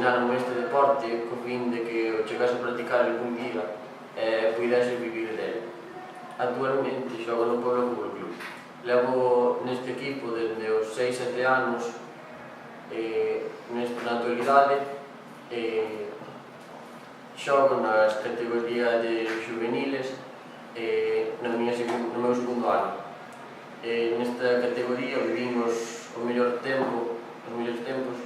ensinaron este deporte co fin de que o chegase a practicar algún día e puidese vivir dele. Actualmente xogo no Puebla Fútbol Club. Levo neste equipo desde os 6-7 anos na actualidade. Xogo nas categorías de juveniles no meu segundo ano. Nesta categoría vivimos os mellores tempos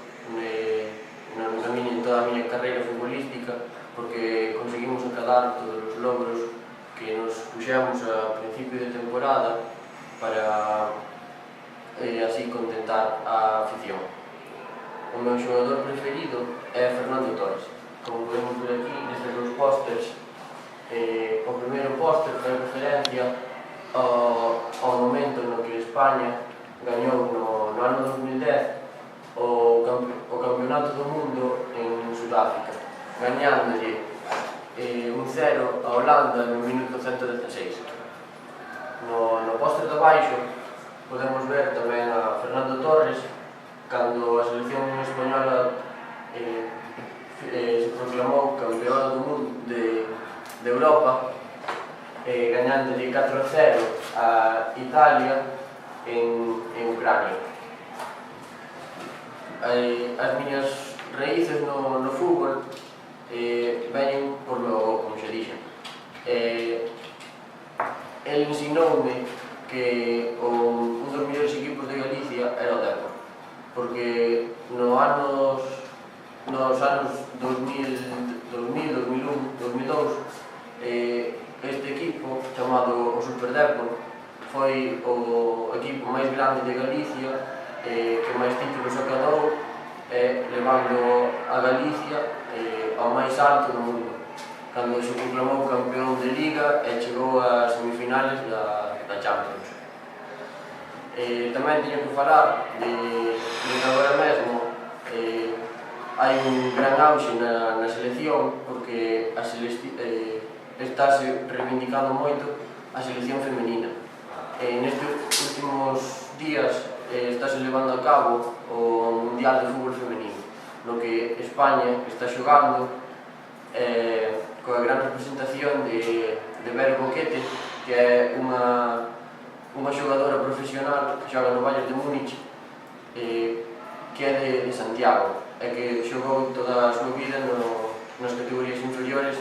en toda a miña carreira futbolística, porque conseguimos acadar todos os logros que nos puxemos a principio de temporada para así contentar a afición. O meu xogador preferido é Fernando Torres. Como podemos ver aquí nestes dous pósters, o primeiro póster fai referencia ao momento no que España gañou no ano 2010 o Campeonato do Mundo en Sudáfrica, gañándolle 1-0 a Holanda no minuto 116. No póster de abaixo podemos ver tamén a Fernando Torres cando a selección española se proclamou campeona do mundo de Europa, gañándolle 4-0 a Italia en Ucrania. As miñas raíces no fútbol veñen por meu avó, como xa dixen. El ensinoume que un dos mellores equipos de Galicia era o Dépor, porque nos anos 2000, 2001, 2002 este equipo, chamado o Super Dépor, foi o equipo máis grande de Galicia, que máis títulos acadou, levando a Galicia ao máis alto do mundo, cando se proclamou campeón de Liga e chegou ás semifinales da Champions. Tamén teño que falar de que agora mesmo hai un gran auxe na selección, porque estáse reivindicando moito a selección femenina. Nestes últimos días estáse levando a cabo o Mundial de Fútbol Femenino, no que España está xogando coa gran representación de Vero Boquete, que é unha xogadora profesional que xoga no Bayern de Múnich, que é de Santiago, e que xogou toda a súa vida nas categorías inferiores